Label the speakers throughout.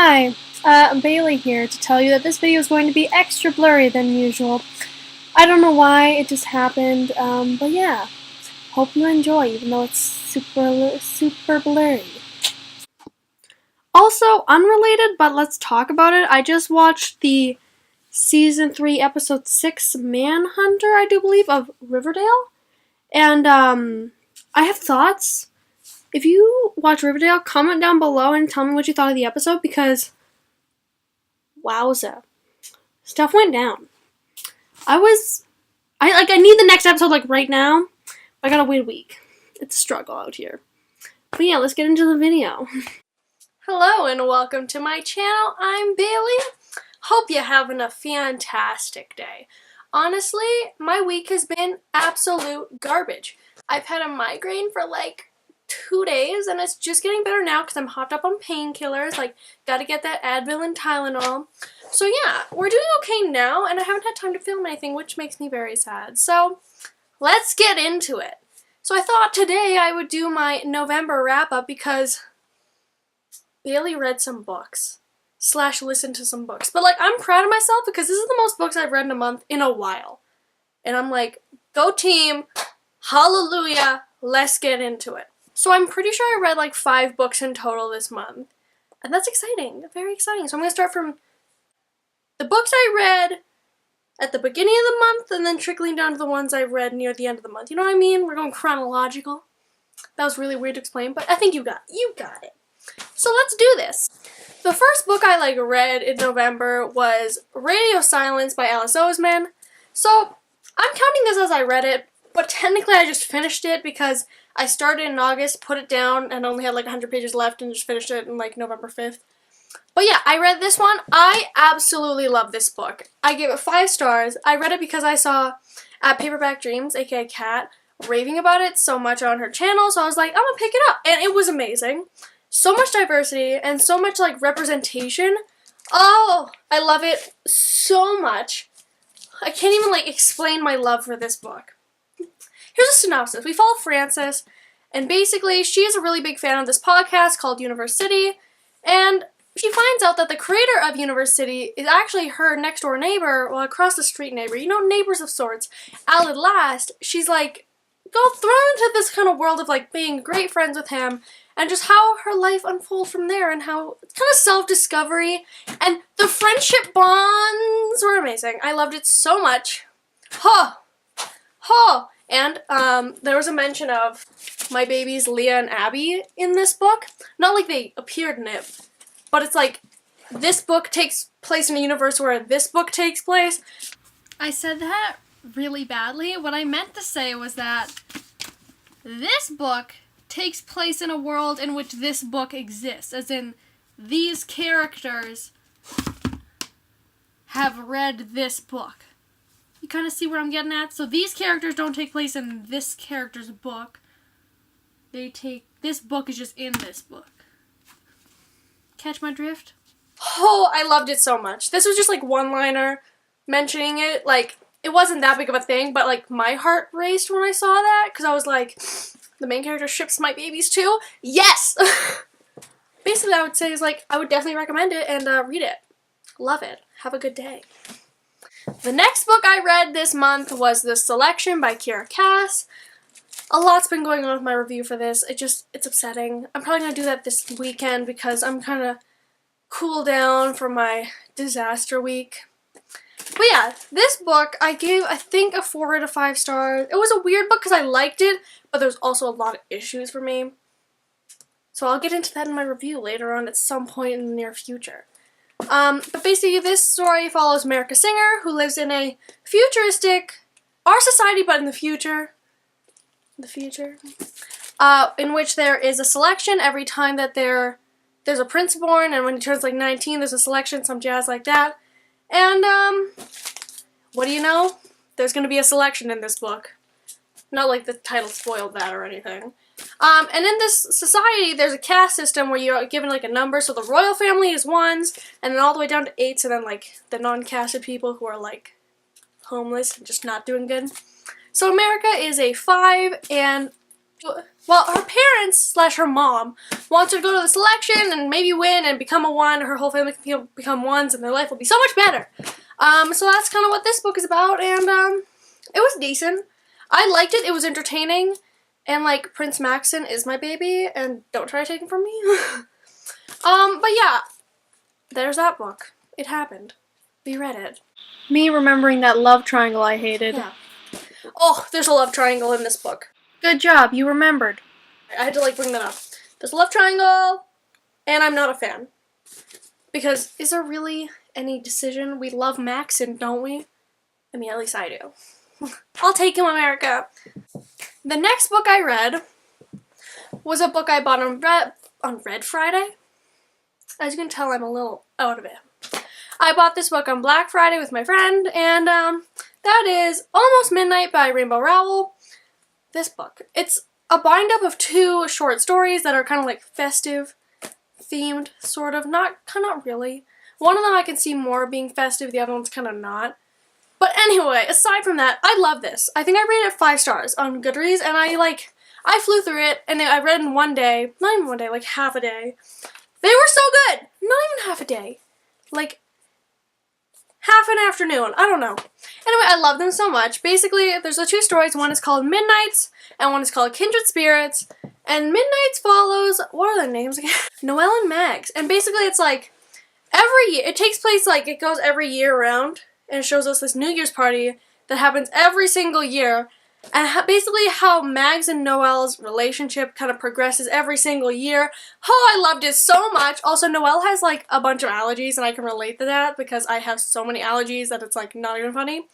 Speaker 1: Hi, I'm Bailey here to tell you that this video is going to be extra blurry than usual. I don't know why, it just happened, but yeah. Hope you enjoy, even though it's super blurry. Also, unrelated, but let's talk about it. I just watched the Season 3, Episode 6 Manhunter, I do believe, of Riverdale. And, I have thoughts. If you watch Riverdale, comment down below and tell me what you thought of the episode, because wowza. Stuff went down. I need the next episode right now. I gotta wait a week. It's a struggle out here. But yeah, let's get into the video. Hello and welcome to my channel. I'm Bailey. Hope you're having a fantastic day. Honestly, my week has been absolute garbage. I've had a migraine for 2 days and it's just getting better now because I'm hopped up on painkillers. Gotta get that Advil and Tylenol. So yeah, we're doing okay now and I haven't had time to film anything, which makes me very sad. So let's get into it. So I thought today I would do my November wrap up because Bailey read some books. / listened to some books. But I'm proud of myself because this is the most books I've read in a month in a while. And I'm like, go team, hallelujah, let's get into it. So I'm pretty sure I read 5 books in total this month. And that's exciting, very exciting. So I'm going to start from the books I read at the beginning of the month and then trickling down to the ones I read near the end of the month. You know what I mean? We're going chronological. That was really weird to explain, but I think you got it. So let's do this. The first book I read in November was Radio Silence by Alice Oseman. So I'm counting this as I read it, but technically I just finished it because I started in August, put it down, and only had 100 pages left and just finished it in November 5th. But yeah, I read this one. I absolutely love this book. I gave it 5 stars. I read it because I saw at Paperback Dreams, aka Kat, raving about it so much on her channel, so I was like, I'm gonna pick it up. And it was amazing. So much diversity and so much representation. Oh, I love it so much. I can't even explain my love for this book. Here's a synopsis. We follow Frances, and basically she is a really big fan of this podcast called Universe City, and she finds out that the creator of Universe City is actually her next door neighbor, well, across the street neighbor, neighbors of sorts. At last, she's thrown into this kind of world of being great friends with him, and just how her life unfolds from there, and how it's kind of self-discovery, and the friendship bonds were amazing. I loved it so much. And there was a mention of my babies Leah and Abby in this book. Not they appeared in it, but it's this book takes place in a universe where this book takes place. I said that really badly. What I meant to say was that this book takes place in a world in which this book exists, as in these characters have read this book. You kind of see what I'm getting at? So these characters don't take place in this character's book. This book is just in this book. Catch my drift? Oh, I loved it so much. This was just one-liner mentioning it. It wasn't that big of a thing, but my heart raced when I saw that, because I was the main character ships my babies too? Yes! Basically, I would say is I would definitely recommend it and read it. Love it. Have a good day. The next book I read this month was The Selection by Kiera Cass. A lot's been going on with my review for this. It's upsetting. I'm probably going to do that this weekend because I'm kind of cool down from my disaster week. But yeah, this book I gave, I think, a 4 out of 5 stars. It was a weird book because I liked it, but there's also a lot of issues for me. So I'll get into that in my review later on at some point in the near future. But basically this story follows America Singer, who lives in a futuristic, our society but in the future, in which there is a selection every time that there's a prince born, and when he turns 19 there's a selection, some jazz like that. And what do you know? There's going to be a selection in this book. Not the title spoiled that or anything. And in this society, there's a caste system where you're given a number, so the royal family is 1s, and then all the way down to 8s, and then the non-casted people who are homeless and just not doing good. So America is a 5, and Well, her parents slash her mom wants her to go to the selection and maybe win and become a one. Her whole family can become ones and their life will be so much better. So that's kind of what this book is about, and it was decent. I liked it. It was entertaining, and like Prince Maxon is my baby, and don't try to take him from me. But yeah, there's that book. It happened. We read it.
Speaker 2: Me remembering that love triangle I hated.
Speaker 1: Yeah. Oh, there's a love triangle in this book.
Speaker 2: Good job, you remembered.
Speaker 1: I had to like bring that up. There's a love triangle, and I'm not a fan. Because is there really any decision? We love Maxon, don't we? I mean, at least I do. I'll take him, America. The next book I read was a book I bought on Red Friday. As you can tell, I'm a little out of it. I bought this book on Black Friday with my friend, and that is Almost Midnight by Rainbow Rowell. This book. It's a bind-up of 2 short stories that are kind of like festive themed, sort of. Not really. One of them I can see more being festive, the other one's kind of not. But anyway, aside from that, I love this. I think I rated it 5 stars on Goodreads, and I flew through it, and I read in one day. Not even one day, like half a day. They were so good! Not even half a day. Like, half an afternoon. I don't know. Anyway, I love them so much. Basically, there's the 2 stories. One is called Midnights, and one is called Kindred Spirits. And Midnights follows, what are their names again? Noelle and Mags. And basically, it's like, every year, it takes place, like, it goes every year around, and it shows us this New Year's party that happens every single year. And basically how Mags and Noelle's relationship kind of progresses every single year. Oh, I loved it so much. Also, Noelle has like a bunch of allergies, and I can relate to that because I have so many allergies that it's like not even funny.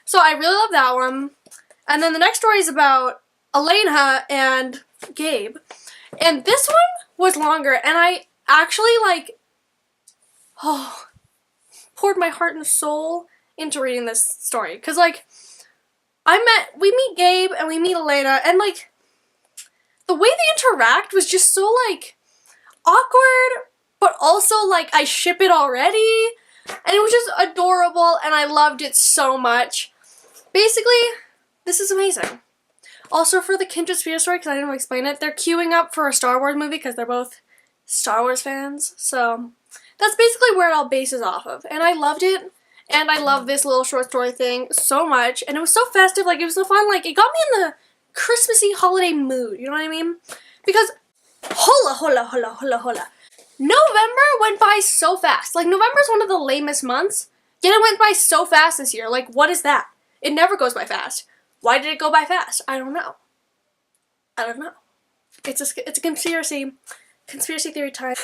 Speaker 1: So I really love that one. And then the next story is about Elena and Gabe. And this one was longer, and I actually poured my heart and soul into reading this story. Because like, we meet Gabe and we meet Elena, and like, the way they interact was just so like, awkward, but also like, I ship it already, and it was just adorable, and I loved it so much. Basically, this is amazing. Also, for the Kindred Spirits story, because I didn't explain it, they're queuing up for a Star Wars movie because they're both Star Wars fans, so that's basically where it all bases off of, and I loved it. And I love this little short story thing so much. And it was so festive. Like, it was so fun. Like, it got me in the Christmassy holiday mood. You know what I mean? Because, hola. November went by so fast. Like, November is one of the lamest months. Yet it went by so fast this year. Like, what is that? It never goes by fast. Why did it go by fast? I don't know. It's a conspiracy theory time.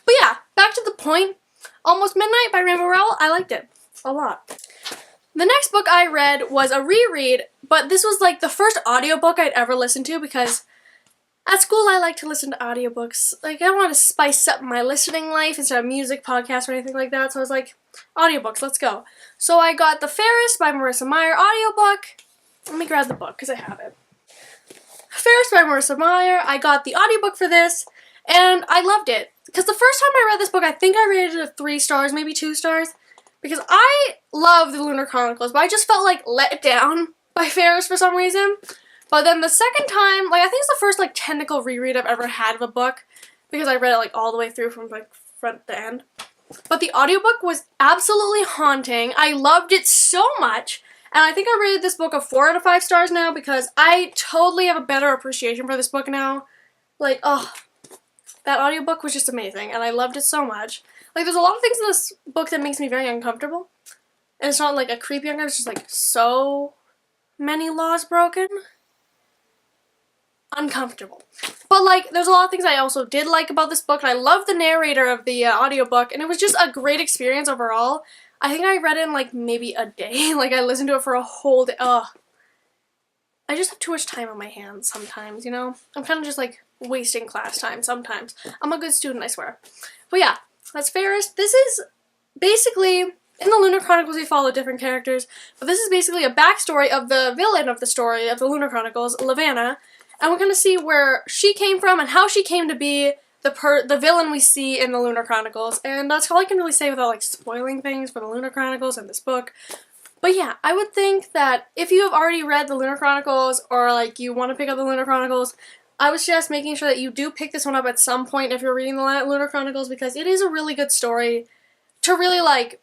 Speaker 1: But yeah, back to the point. Almost Midnight by Rainbow Rowell. I liked it a lot. The next book I read was a reread, but this was like the first audiobook I'd ever listened to because at school I like to listen to audiobooks. Like, I want to spice up my listening life instead of music, podcasts, or anything like that. So I was like, audiobooks, let's go. So I got The Fairest by Marissa Meyer audiobook. Let me grab the book because I have it. Fairest by Marissa Meyer. I got the audiobook for this, and I loved it. Because the first time I read this book, I think I rated it 3 stars, maybe 2 stars. Because I love the Lunar Chronicles, but I just felt like let down by Fairest for some reason. But then the second time, like, I think it's the first like technical reread I've ever had of a book, because I read it like all the way through from like front to end. But the audiobook was absolutely haunting. I loved it so much, and I think I rated this book a 4 out of 5 stars now because I totally have a better appreciation for this book now. Like, oh, that audiobook was just amazing, and I loved it so much. Like, there's a lot of things in this book that makes me very uncomfortable. And it's not like a creepy uncomfortable, it's just like so many laws broken. Uncomfortable. But like, there's a lot of things I also did like about this book, and I love the narrator of the audiobook, and it was just a great experience overall. I think I read it in like maybe a day. Like, I listened to it for a whole day. Ugh. I just have too much time on my hands sometimes, you know? I'm kind of just like wasting class time sometimes. I'm a good student, I swear. But yeah. That's Fairest. This is basically, in the Lunar Chronicles we follow different characters, but this is basically a backstory of the villain of the story of the Lunar Chronicles, Lavanna, and we're going to see where she came from and how she came to be the villain we see in the Lunar Chronicles, and that's all I can really say without like spoiling things for the Lunar Chronicles and this book. But yeah, I would think that if you have already read the Lunar Chronicles, or like you want to pick up the Lunar Chronicles, I would suggest making sure that you do pick this one up at some point if you're reading the Lunar Chronicles, because it is a really good story to really, like,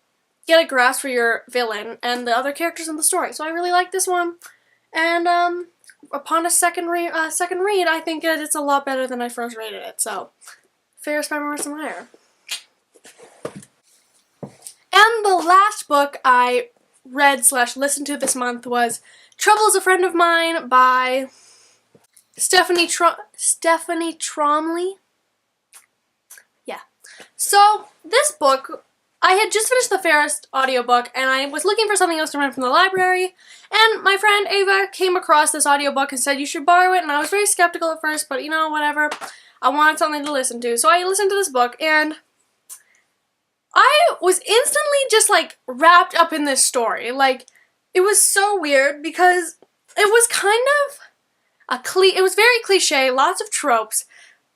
Speaker 1: get a grasp for your villain and the other characters in the story. So I really like this one, and upon a second read, I think that it's a lot better than I first rated it. So, Ferris by Marissa Meyer. And the last book I read/listened to this month was Trouble is a Friend of Mine by Stephanie Tromley. Yeah. So, this book, I had just finished the Ferris audiobook, and I was looking for something else to rent from the library, and my friend Ava came across this audiobook and said you should borrow it, and I was very skeptical at first, but you know, whatever. I wanted something to listen to, so I listened to this book, and I was instantly just, like, wrapped up in this story. Like, it was so weird because it was kind of it was very cliche, lots of tropes,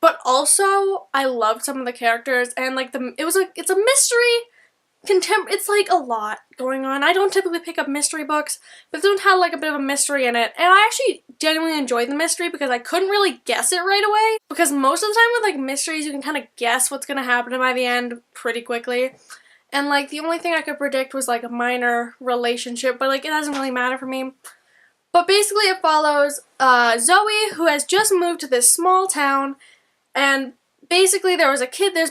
Speaker 1: but also I loved some of the characters, and like it's a mystery it's like a lot going on. I don't typically pick up mystery books, but this one had like a bit of a mystery in it, and I actually genuinely enjoyed the mystery because I couldn't really guess it right away, because most of the time with like mysteries you can kind of guess what's gonna happen by the end pretty quickly, and like the only thing I could predict was like a minor relationship, but like it doesn't really matter for me. But basically it follows Zoe, who has just moved to this small town, and basically there's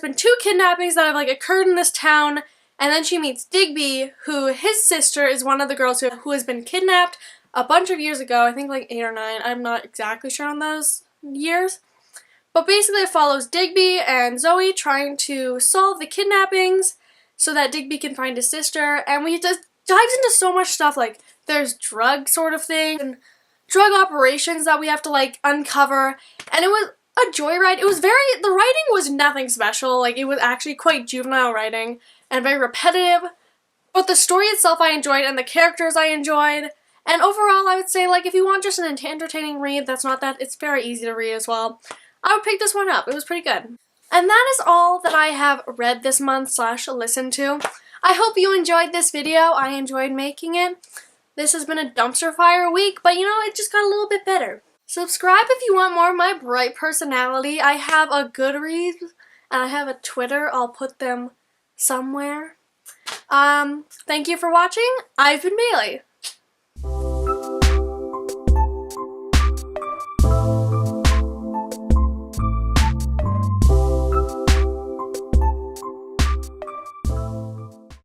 Speaker 1: been 2 kidnappings that have like occurred in this town, and then she meets Digby, who his sister is one of the girls who has been kidnapped a bunch of years ago, I think like 8 or 9, I'm not exactly sure on those years. But basically it follows Digby and Zoe trying to solve the kidnappings so that Digby can find his sister, and we just dives into so much stuff, like there's drug sort of thing, and drug operations that we have to like uncover, and it was a joyride. The writing was nothing special, like it was actually quite juvenile writing and very repetitive, but the story itself I enjoyed and the characters I enjoyed, and overall I would say like if you want just an entertaining read it's very easy to read as well, I would pick this one up. It was pretty good. And that is all that I have read this month/listened to. I hope you enjoyed this video. I enjoyed making it. This has been a dumpster fire week, but you know, it just got a little bit better. Subscribe if you want more of my bright personality. I have a Goodreads, and I have a Twitter. I'll put them somewhere. Thank you for watching. I've been Bailey.